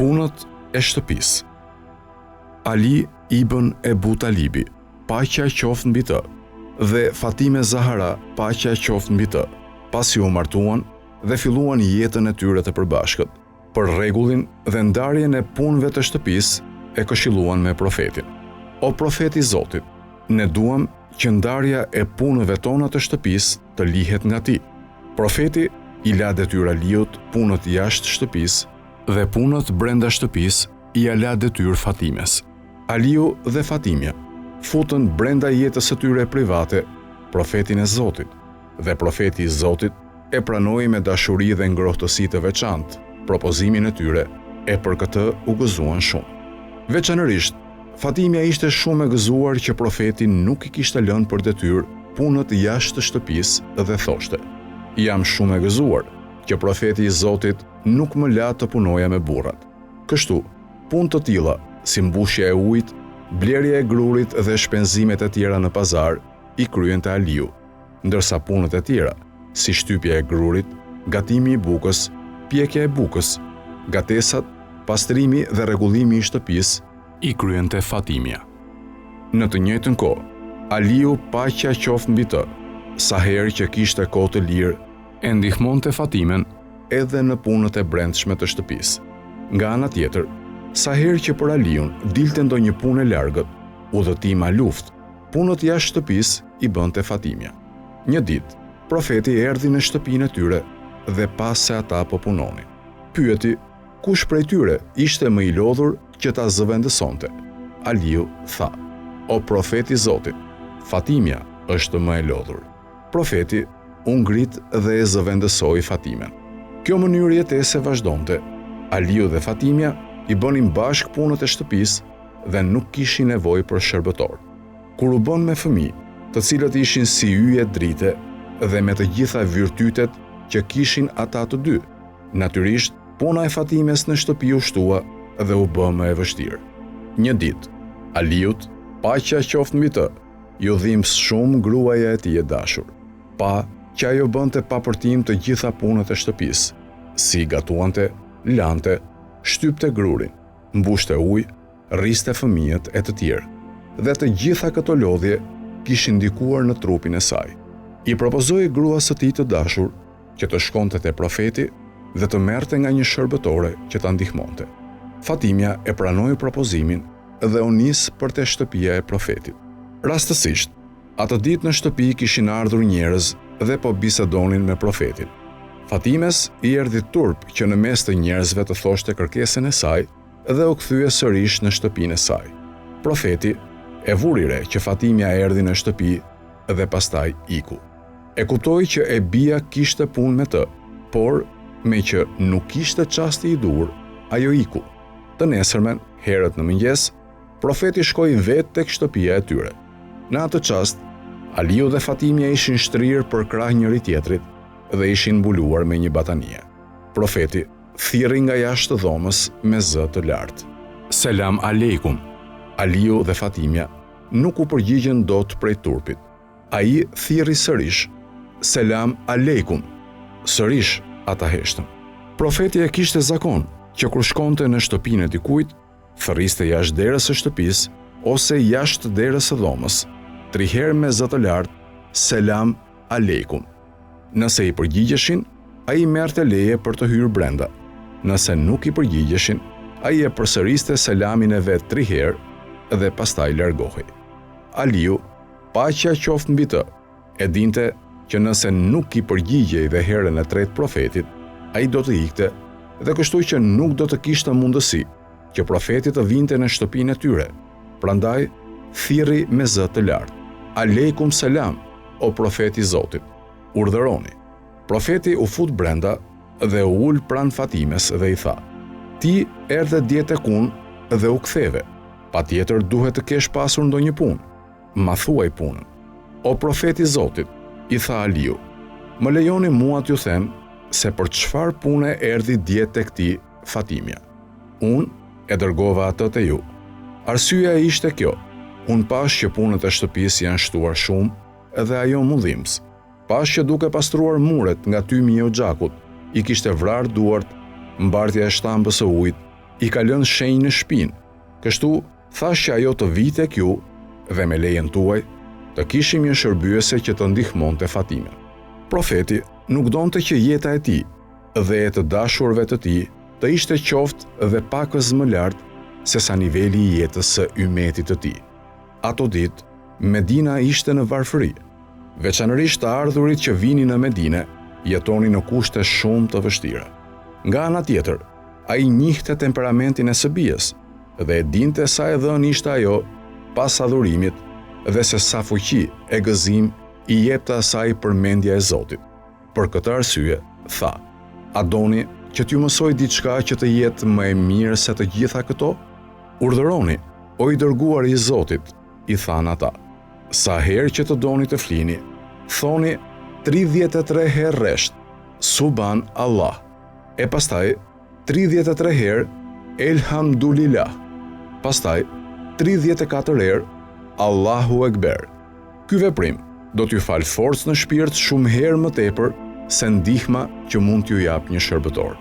Punët e shtëpisë. Ali ibn Ebu Talibi, paqja qoftë mbi të, dhe Fatime Zahara, paqja qoftë mbi të, pasi u martuan dhe filluan jetën e tyre të përbashkët. Për rregullin dhe ndarjen e punëve të shtëpisë e këshilluan me profetin. O profeti i Zotit, ne duam që ndarja e punëve tona të shtëpisë të lihet nga ti. Profeti i la detyr Aliut punët jashtë shtëpisë dhe punët brenda shtëpisë i la detyr Fatimes. Aliu dhe Fatimja futën brenda jetës së tyre private profetin e Zotit, dhe profeti i Zotit e pranoi me dashuri dhe ngrohtësi të veçantë propozimin e tyre, e për këtë u gëzuan shumë. Veçanërisht, Fatimja ishte shumë e gëzuar që profeti nuk i kishte lënë për detyrë punët jashtë të shtëpisë dhe thoshte: "Jam shumë e gëzuar që profeti i Zotit nuk më la të punoja me burrat." Kështu, punë të tilla si mbushja e ujit, blerja e grurit dhe shpenzimet e tjera në pazar i kryente Aliu, ndërsa punët e tjera, si shtypja e grurit, gatimi i bukës, pjekja e bukës, gatesat, pastrimi dhe rregullimi i shtëpisë, i kryente Fatimja. Në të njëjtën kohë, Aliu, paqja qoftë mbi të, sa herë që kishte kohë të lirë, e ndihmonte Fatimen edhe në punët e brendshme të shtëpisë. Nga ana tjetër, sa herë që për Aliun dilte ndonjë punë e largët, udhëtim a luftë, punët jashtë shtëpisë i bënte Fatimja. Një ditë, profeti erdhi në shtëpinë e tyre dhe pas se ata po punonin, pyeti kush prej tyre ishte më i lodhur që ta zëvendësonte. Aliu tha: "O profeti i Zotit, Fatimja është më e lodhur." Profeti u ngrit dhe e zëvendësoi Fatimen. Kjo mënyrë jetese vazhdonte. Aliu dhe Fatimja i bënin bashk punët e shtëpisë dhe nuk kishin nevojë për shërbëtor. Kur u bën me fëmijë, të cilët ishin si yje drite dhe me të gjitha virtytet që kishin ata të dy, natyrisht puna e Fatimes në shtëpi u shtua dhe u bë më e vështirë. Një ditë, Aliut, paqja qoftë mbi të, ju dhimbs shumë gruaja e tij e dashur. Pa që ajo bënte papërtim të gjitha punët e shtëpisë, si gatuante, lante, shtypte grurin, mbushte ujë, rriste fëmijët e të tjerë. Dhe të gjitha këto lodhje kishin ndikuar në trupin e saj. I propozoi gruas së tij të dashur që të shkonte te profeti dhe të merrte nga një shërbëtore që ta ndihmonte. Fatimja e pranoi propozimin dhe u nis për te shtëpia e profetit. Rastësisht, atë ditë në shtëpi kishin ardhur njerëz dhe po bisedonin me profetin. Fatimes i erdhi turp që në mes të njerëzve të thoshte kërkesën e saj dhe u kthye sërish në shtëpinë e saj. Profeti e vuri re që Fatimja erdhi në shtëpi dhe pastaj iku. E kuptoi që e bia kishte punë me të, por me që nuk kishte çasti i dur, ajo iku. Të nesërmen, herët në mëngjes, profeti shkoi vetë tek shtëpia e tyre. Në atë çast, Aliu dhe Fatimja ishin shtrirë për krah njëri tjetrit dhe ishin mbuluar me një batanie. Profeti thirri nga jashtë dhomës me zë të lartë: "Selam aleikum." Aliu dhe Fatimja nuk u përgjigjen dot prej turpit. Ai thirri sërish: "Selam aleikum." Sërish ata heshtën. Profeti e kishte zakon që kur shkonte në shtëpinë e dikujt, thërriste jashtë derës së shtëpisë ose jashtë derës së dhomës, 3 herë me zë të lartë: "Selam aleikum." Nëse i përgjigjeshin, ai merrte leje për të hyrë brenda. Nëse nuk i përgjigjeshin, ai e përsëriste selamin e vet 3 herë dhe pastaj largohej. Aliu, paqja qoftë mbi të, e dinte që nëse nuk i përgjigjej dhe herën e tretë profetit, ai do të ikte dhe kështu që nuk do të kishte mundësi që profeti të vinte në shtëpinë e tyre. Prandaj thirri me zë të lartë: "Aleikum selam, o profeti i Zotit." Urdhëroni. Profeti u fut brenda dhe u ul pranë Fatimes dhe i tha: "Ti erdhe dje tek unë dhe u ktheve. Patjetër duhet të kesh pasur ndonjë punë. Ma thuaj punën." "O profeti i Zotit," i tha Aliu, "më lejoni mua t'ju them se për çfarë pune erdhi dje tek ti, Fatimja. Unë e dërgova atë te ju. Arsyeja ishte kjo: unë pash që punët e shtëpisë janë shtuar shumë dhe ajo mu dhimbs. Pash që duke pastruar muret nga tymi i Oxhakut, i kishte vrarë duart, mbartja e shtambës së ujit, i ka lënë shenjë në shpinë, kështu thash që ajo të vijë tek ju dhe me lejen tuaj të kishim një shërbyese që të ndihmonte Fatimen. Profeti nuk donte që jeta e tij dhe e të dashurve të tij të ishte qoftë dhe pakës më lart se sa niveli i jetës së ymetit të tij. Ato ditë Medina ishte në varfëri. Veçanërisht të ardhurit që vinin në Medinë jetonin në kushte shumë të vështira. Nga ana tjetër, ai njihte temperamentin e Sabijes dhe e dinte sa e dhënë ishte ajo pas adhurimit dhe se sa fuqi e gëzim i jepte asaj përmendja e Zotit. Për këtë arsye, tha: "A doni që t'ju mësoj diçka që të jetë më e mirë se të gjitha këto? Urdhëroni, o i dërguar i Zotit", i thanë ata. "Sa herë që të doni të flini, thoni 33 herë rresht, Subhan Allah, e pastaj 33 herë Elhamdulillah, pastaj 34 herë Allahu Ekber. Ky veprim do t'ju falë forcë në shpirt shumë herë më tepër se ndihma që mund t'ju jap një shërbëtor."